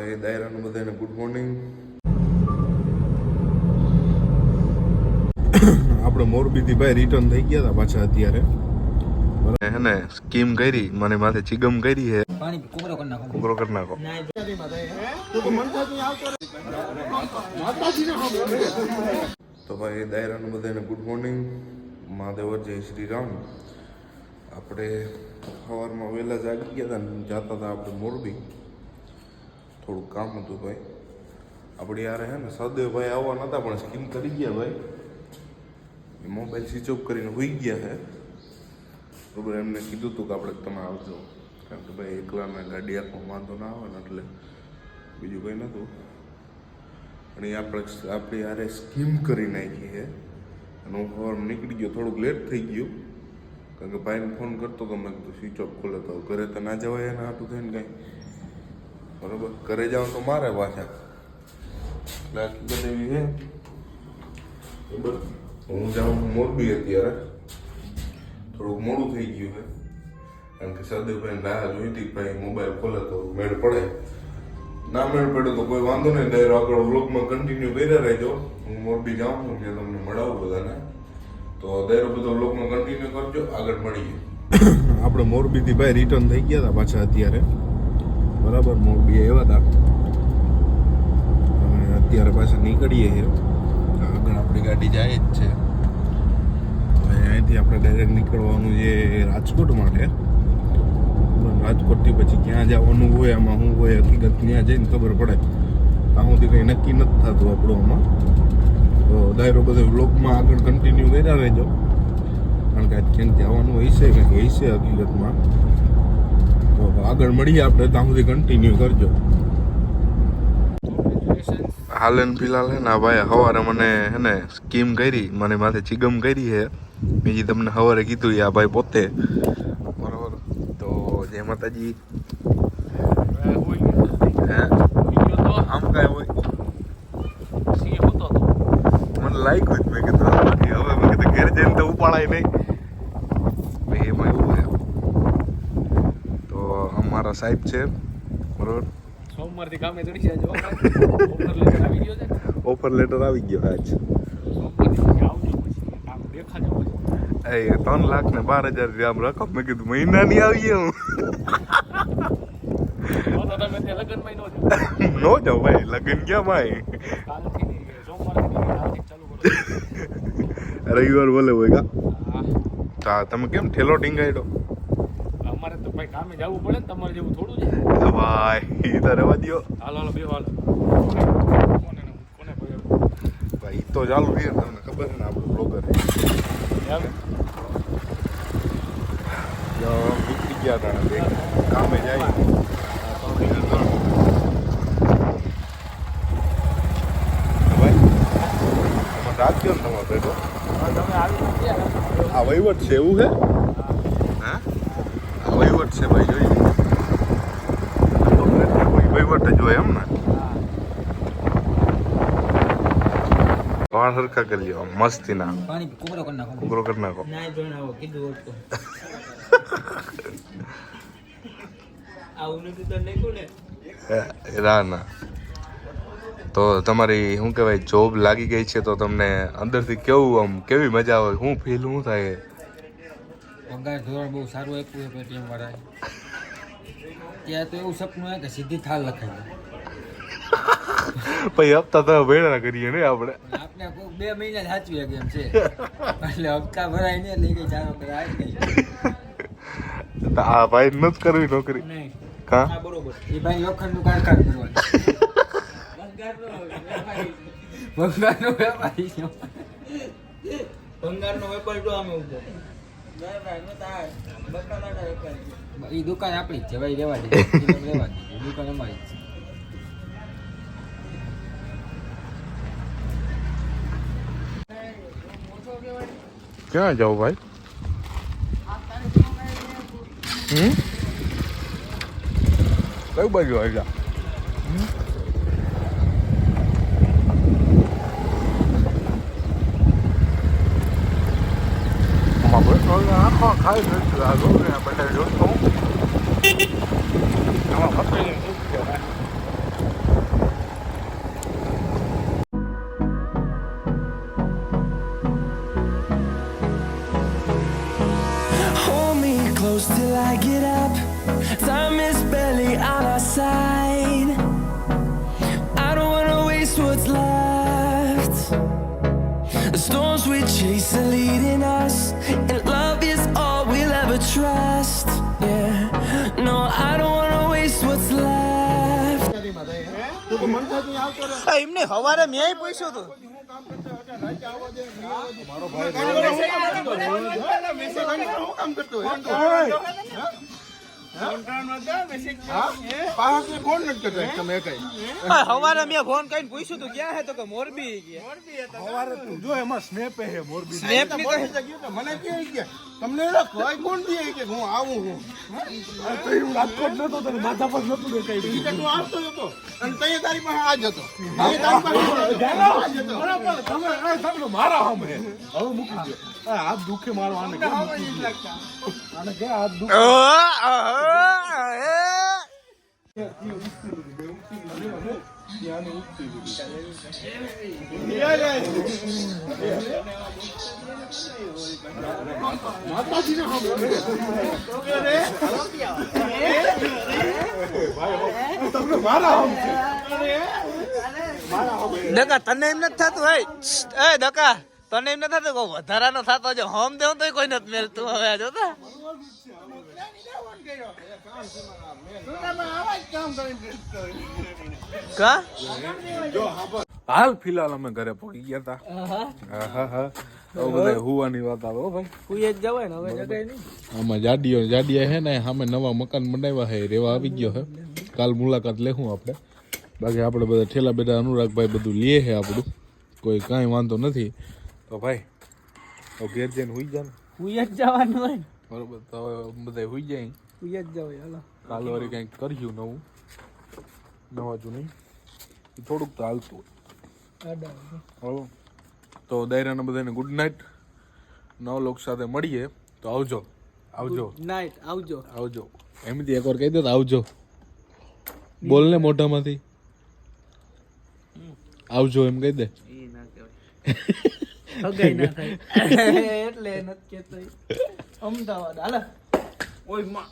દાયરાનું બધાને good morning. આપણે મોરબીથી ભાઈ રિટર્ન થઈ ગયા હતા પાછા અત્યારે. હે ને સ્કીમ કરી મને માથે ચીગમ કરી હે પાણી કુકરો કરી નાખો. તો ભાઈ દાયરાનું બધાને ગુડ મોર્નિંગ. મહાદેવ જય શ્રી રામ. આપણે સવારમાં વહેલા જાગી ગયા હતા, જતા હતા આપણે મોરબી. થોડું કામ હતું ભાઈ. આપણે યાર હે ને સદેવભાઈ આવવા નહોતા પણ સ્કીમ કરી ગયા ભાઈ. મોબાઈલ સ્વિચ ઓફ કરીને હોઈ ગયા છે બરાબર. એમને કીધું હતું કે આપણે તમે આવજો, કારણ કે ભાઈ એકલાને ગાડી આપવા વાંધો ના આવે ને એટલે બીજું કંઈ નહોતું. અને આપણે યારે સ્કીમ કરી નાખી છે અને હું સવારમાં નીકળી ગયો. થોડુંક લેટ થઈ ગયું કારણ કે ભાઈને ફોન કરતો તો મેં કીધું સ્વિચ ઓફ ખોલે તો ઘરે તો ના જવાય એને હાટું થઈને કાંઈ બરાબર. ઘરે જાવ તો મારે પાછા એટલે આખી બધી છે બરાબર. હું જાઉં મોરબી અત્યારે. થોડુંક મોડું થઈ ગયું છે કારણ કે સદેવભાઈ રાહ જોઈતી ભાઈ મોબાઈલ ખોલે તો મેળ પડે. ના મેળ પડે તો કોઈ વાંધો નહીં, ડાયરો આગળ વ્લોગમાં કન્ટિન્યુ કર્યા રહેજો. હું મોરબી જાઉં છું ત્યાં તમને મળાવું બધાને, તો ડાયરો બધો વ્લોગમાં કન્ટિન્યુ કરજો. આગળ મળીએ. આપણે મોરબીથી ભાઈ રિટર્ન થઈ ગયા હતા પાછા અત્યારે બરાબર. મોરબી આવ્યા હતા અને અત્યારે પાછા નીકળીએ છીએ. આગળ આપણી ગાડી જાય જ છે. અહીંયાથી આપણે ડાયરેક્ટ નીકળવાનું છે રાજકોટ માટે. રાજકોટથી પછી ક્યાં જવાનું હોય, આમાં શું હોય હકીકત ત્યાં જઈને ખબર પડે. આ સુધી કંઈ નક્કી નથી થતું આપણું આમાં. તો ડાયરો બધો વ્લોગમાં આગળ કન્ટિન્યુ કર્યા રહેજો, કારણ કે આજ ક્યાંક જવાનું હોય છે કંઈક હોય છે હકીકતમાં. તો આગળ મળીએ આપણે, ત્યાં સુધી કન્ટિન્યુ કરજો. હાલેન ફિલહાલ હે ને ભાઈ સવારે મને હે ને સ્કીમ કરી, મને માથે ચીગમ કરી છે. બીજી તમને સવારે કીધું આ ભાઈ પોતે બરાબર. તો જય માતાજી. આમ કાંઈ હોય મને લાગ્યું જ. મેં કીધું હવે મેં કીધું ઘેર જઈને તો ઉપાડાય નહીં ભાઈ, એમાં એવું છે. તો અમારા સાહેબ છે બરાબર. સોમવારથી કામે ચડી જાય. ઓફર લેટર આવી ગયો આજ. એ 3,12,000 આમ રકમ. મેં કીધું મહિના ની આવીએ હું નો જાઉં ભાઈ. લગન ક્યાં ભાઈ, રવિવાર બોલે હોય કા. તમે કેમ ઠેલો ટીંગાડ્યો? અમારે તો ભાઈ કામે જવું પડે ને, તમારે જેવું થોડું છે ભાઈ. તો રહેવા દો. હાલો બે હાલ ભાઈ તો ચાલુ છે, તમને ખબર છે ને આપણું બ્લોગર નીકળી ગયા હતા કામે જાય. રાખજો ને તમારે ભેગો. આ વહીવટ છે એવું છે? હા આ વહીવટ છે ભાઈ, જોઈએ વહીવટ જ હોય એમ ને. વાળ સરખા કરી લ્યો મસ્તી ના. પાણી કુકરો કરી નાખો. ના ના. તો તમારી શું કહેવાય જોબ લાગી ગઈ છે, તો તમને અંદરથી કેવું આમ કેવી મજા આવે, શું ફીલ શું થાય? પગાર ધોરણ બહુ સારું આપ્યું છે પેટીએમ વાળાએ. ત્યાં તો એવું સપનું હોય કે સીધી થાળ લખાય. પછી હપ્તા તમે ભેણા કરીએ ને આપણે 2 મહિના સાચવી ગયા એમ છે એટલે હપ્તા ભરાય ને લઈ ગઈ ચાલો કરાય નહીં. આ ભાઈ નથી કરવી નોકરી નહીં કા બરોબર. એ ભાઈ લોખંડનું કારખાનું કરવાનું. ભંગારનો વેપારી છે. ભંગારનો વેપારી તો અમે ઉભો. એ દુકાન આપણી જ છે ભાઈ, રેવા દે. દુકાન અમારી જ છે. ક્યાં જાવ ભાઈ? કઈ બાજુ આવ્યા? આખો ખાઈ બધા જોતો storms we chase are leading us, and love is all we'll ever trust. Yeah, no, I don't wanna waste what's left. એમને હવારે મેં પૂછ્યું હતું હવારે મેં ફોન કરીને પૂછ્યું હતું ક્યાં હે તો કે મોરબી સવારે તું જો એમાં સ્નેપ હે મોરબી સ્નેપ ની તો મને કે તમને કોઈ કોણ દે કે હું આવું હું તો હું રાજકોટ નતો તને માથા પર નતું કે કઈ તું આવતો હતો અને તઈ તારી પાસે આજ હતો બરાબર તમે મારા હમ હે હવે મૂકી દો હાથ દુખે મારો આને કે આને કે હાથ દુખે દકા તને એમ નથી થતું હે એ દકા તને એમ નથી થતું કોઈ વધારાનો થતો છે હોમ દેવ તો કોઈ નથી મેળતું હવે જોતા કા હાલ ફિલહાલ અમે ઘરે પહોંચી ગયા હતા હા બધા હુવાની વાત આવે હો ભાઈ કોઈ જ જવાય ને હવે જગાય નહીં આમાં જાડિયા હે ને સામે નવા મકાન બનાવ્યા હે રેવા આવી ગયો હે કાલ મુલાકાત લેવું આપણે બાકી આપણે બધા ઠેલા બેઠા અનુરાગભાઈ બધું લે છે આપણું કોઈ કાંઈ વાંધો નથી તો ભાઈ તો ઘેર જઈને હુઈ જા ને કોઈ જ જવાનું હોય બરોબર તો હવે બધા હુઈ જાય કોઈ જ જવાય હાલો કાલ વળી કંઈક કર્યું નવા જૂની થોડુંક તો હાલતું હોય તો દાયરાના બધાને ગુડ નાઇટ નવ લોક સાથે મળીએ તો આવજો નાઈટ આવજો એમથી એકવાર કહી દે તો આવજો બોલ ને મોઢામાંથી આવજો એમ કહી દે એટલે નથી કેતો અમદાવાદ હાલે ઓય માં